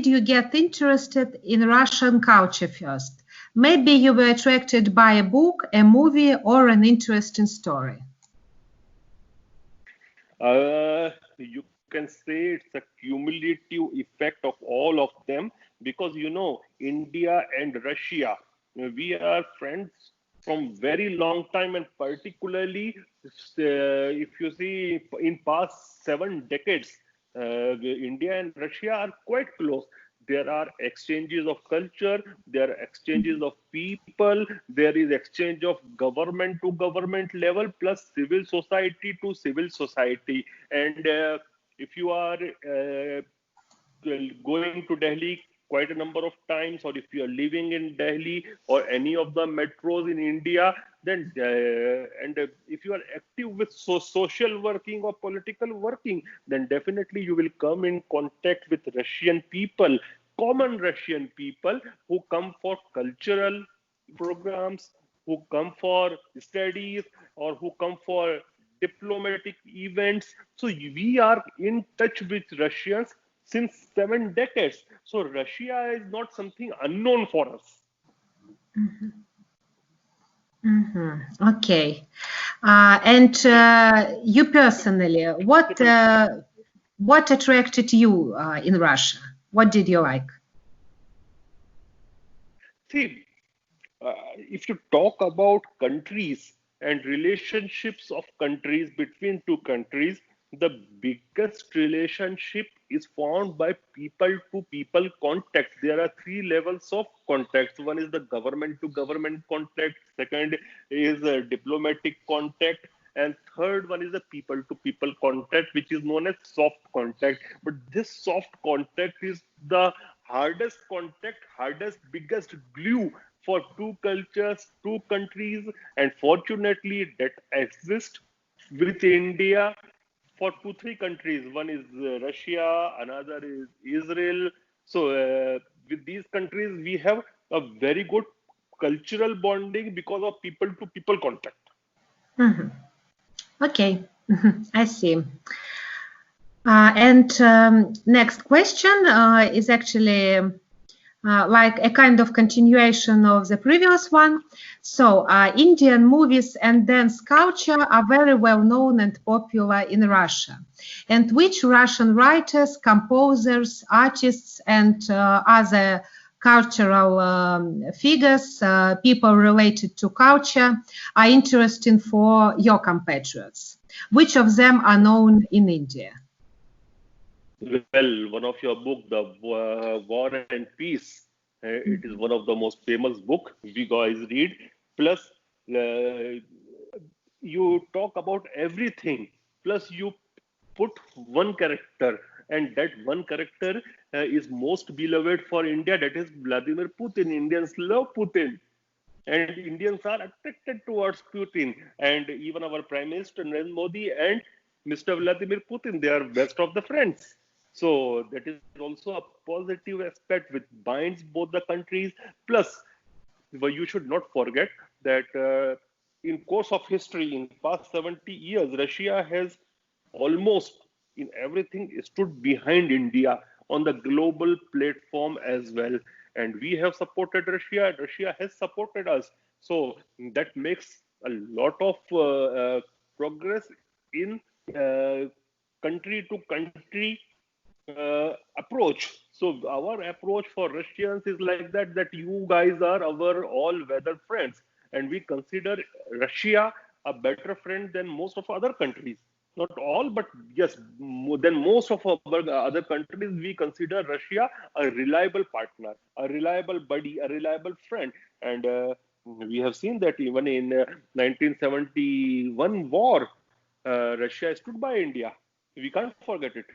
did you get interested in Russian culture first? Maybe you were attracted by a book, a movie, or an interesting story. You can say it's a cumulative effect of all of them, because India and Russia, we are friends from very long time, and particularly if you see in past 7 decades, India and Russia are quite close. There are exchanges of culture, there are exchanges of people, there is exchange of government to government level plus civil society to civil society. And if you are going to Delhi quite a number of times, or if you are living in Delhi or any of the metros in India, then if you are active with social working or political working, then definitely you will come in contact with Russian people, common Russian people who come for cultural programs, who come for studies, or who come for diplomatic events. So we are in touch with Russians since 7 decades. So Russia is not something unknown for us. Okay. And you personally, what attracted you in Russia? What did you like? See, if you talk about countries and relationships of countries between two countries, the biggest relationship is found by people to people contact. There are three levels of contacts. One is the government to government contact, second is a diplomatic contact, and third one is the people to people contact, which is known as soft contact. But this soft contact is the hardest contact, biggest glue for two cultures, two countries, and fortunately that exists with India for 2, 3 countries. One is Russia, another is Israel. So with these countries, we have a very good cultural bonding because of people to people contact. Okay, I see. And next question is actually like a kind of continuation of the previous one. So Indian movies and dance culture are very well known and popular in Russia. And which Russian writers, composers, artists, and other cultural figures, people related to culture, are interesting for your compatriots? Which of them are known in India? Well, one of your book, the War and Peace, it is one of the most famous book we guys read. Plus, you talk about everything. Plus, you put one character, and that one character is most beloved for India. That is Vladimir Putin. Indians love Putin, and Indians are attracted towards Putin. And even our Prime Minister Narendra Modi and Mr. Vladimir Putin, they are best of the friends. So that is also a positive aspect which binds both the countries. Plus, well, you should not forget that in course of history, in past 70 years, Russia has almost in everything stood behind India on the global platform as well. And we have supported Russia, and Russia has supported us. So that makes a lot of progress in country to country approach. So our approach for Russians is like that you guys are our all-weather friends, and we consider Russia a better friend than most of other countries. Not all, but yes, more than most of our other countries, we consider Russia a reliable partner, a reliable buddy, a reliable friend. And we have seen that even in 1971 war, Russia stood by India. We can't forget it.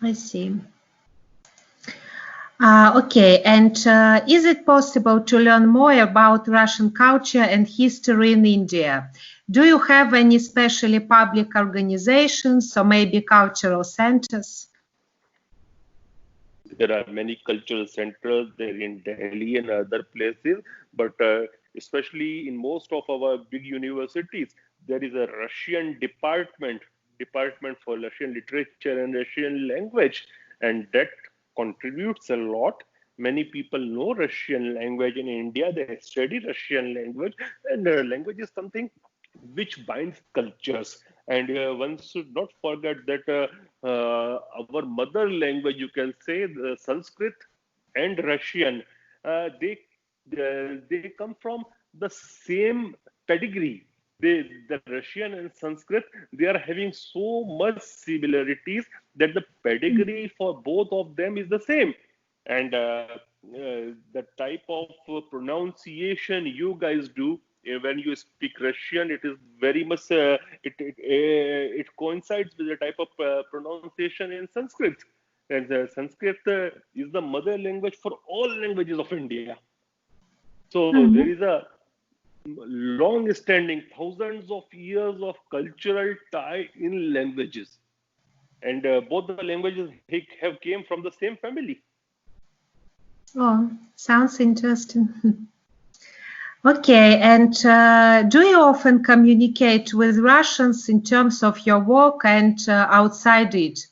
I see. Okay, and is it possible to learn more about Russian culture and history in India? Do you have any specially public organizations or maybe cultural centers? There are many cultural centers there in Delhi and other places, but especially in most of our big universities, there is a Russian department for Russian literature and Russian language. and that contributes a lot. Many people know Russian language in India. They study Russian language, and language is something which binds cultures. And one should not forget that our mother language, you can say, the Sanskrit and Russian, they come from the same pedigree. The Russian and Sanskrit, they are having so much similarities that the pedigree for both of them is the same. And the type of pronunciation you guys do when you speak Russian, it is very much it coincides with the type of pronunciation in Sanskrit. And Sanskrit is the mother language for all languages of India. So there Mhm. is a long-standing, thousands of years of cultural tie in languages, and both the languages have came from the same family. Oh, sounds interesting. Okay, and do you often communicate with Russians in terms of your work and outside it?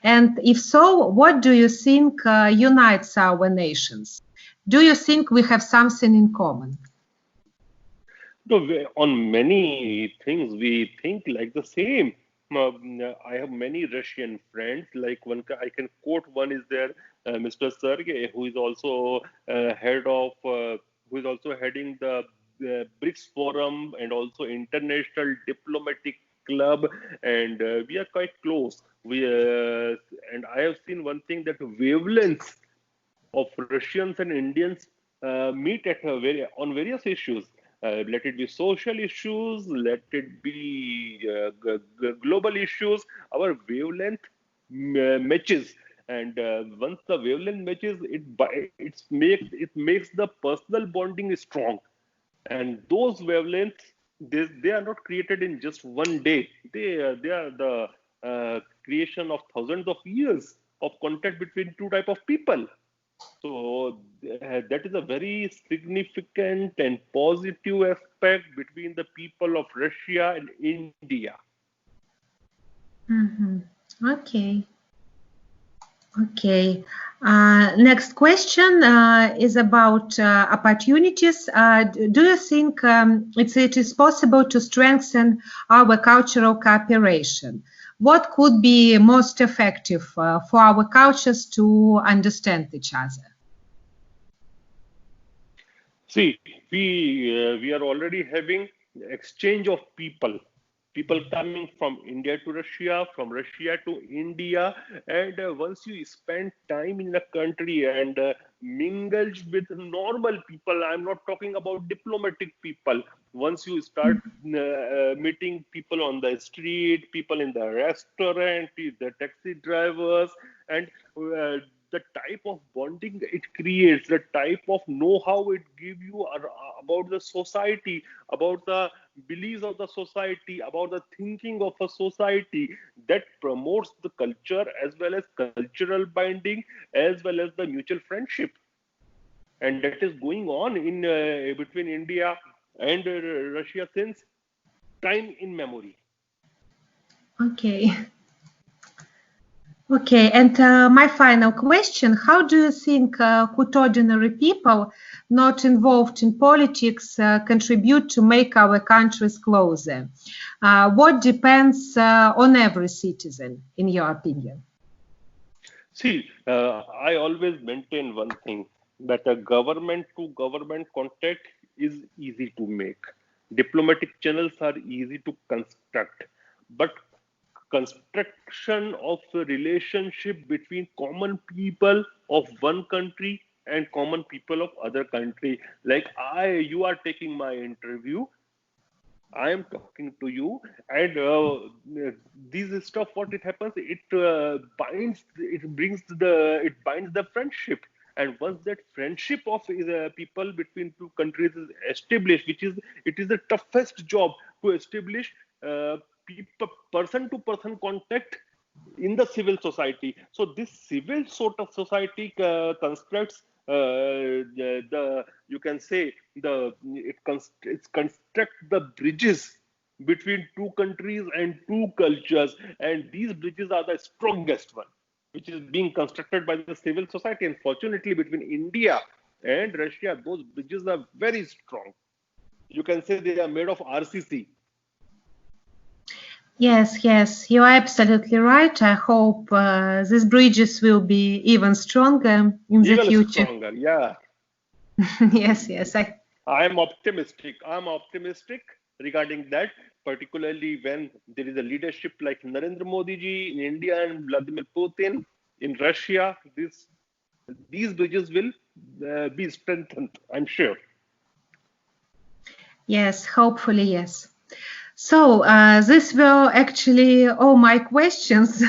And if so, what do you think unites our nations? Do you think we have something in common? No, on many things we think like the same. I have many Russian friends. Like I can quote one is there, Mr. Sergey, who is also who is also heading the BRICS Forum and also International Diplomatic Club, and we are quite close. And I have seen one thing, that wavelengths of Russians and Indians meet at on various issues. Let it be social issues, let it be global issues. Our wavelength matches, and once the wavelength matches, it makes the personal bonding strong. And those wavelengths, they are not created in just one day. They are the creation of thousands of years of contact between two type of people. So that is a very significant and positive aspect between the people of Russia and India. Mhm. Okay. Okay. Next question is about opportunities. Do you think it is possible to strengthen our cultural cooperation? What could be most effective for our cultures to understand each other? See, we are already having exchange of people coming from India to Russia, from Russia to India, and once you spend time in the country and mingle with normal people, I'm not talking about diplomatic people. Once you start meeting people on the street, people in the restaurant, the taxi drivers, and the type of bonding it creates, the type of know-how it gives you about the society, about the beliefs of the society, about the thinking of a society, that promotes the culture as well as cultural binding as well as the mutual friendship. And that is going on in between India and Russia since time in memory. Okay. Okay, and my final question, how do you think could ordinary people not involved in politics contribute to make our countries closer? What depends on every citizen, in your opinion? See, I always maintain one thing, that a government to government contact is easy to make. Diplomatic channels are easy to construct, but construction of a relationship between common people of one country and common people of other country, like you are taking my interview, I am talking to you, and these stuff. What it happens, it binds the friendship, and once that friendship of people between two countries is established, it is the toughest job to establish people person to person contact in the civil society. So this civil sort of society constructs the you can say it's construct the bridges between two countries and two cultures, and these bridges are the strongest one. which is being constructed by the civil society. And fortunately, between India and Russia, those bridges are very strong. You can say they are made of RCC. Yes, yes, you are absolutely right. I hope these bridges will be even stronger in the Even future. stronger, yeah. Yes, yes. I'm optimistic. I'm optimistic regarding that, particularly when there is a leadership like Narendra Modi ji in India and Vladimir Putin in Russia. These bridges will be strengthened, I'm sure. Yes, hopefully, yes. So, these were actually all my questions.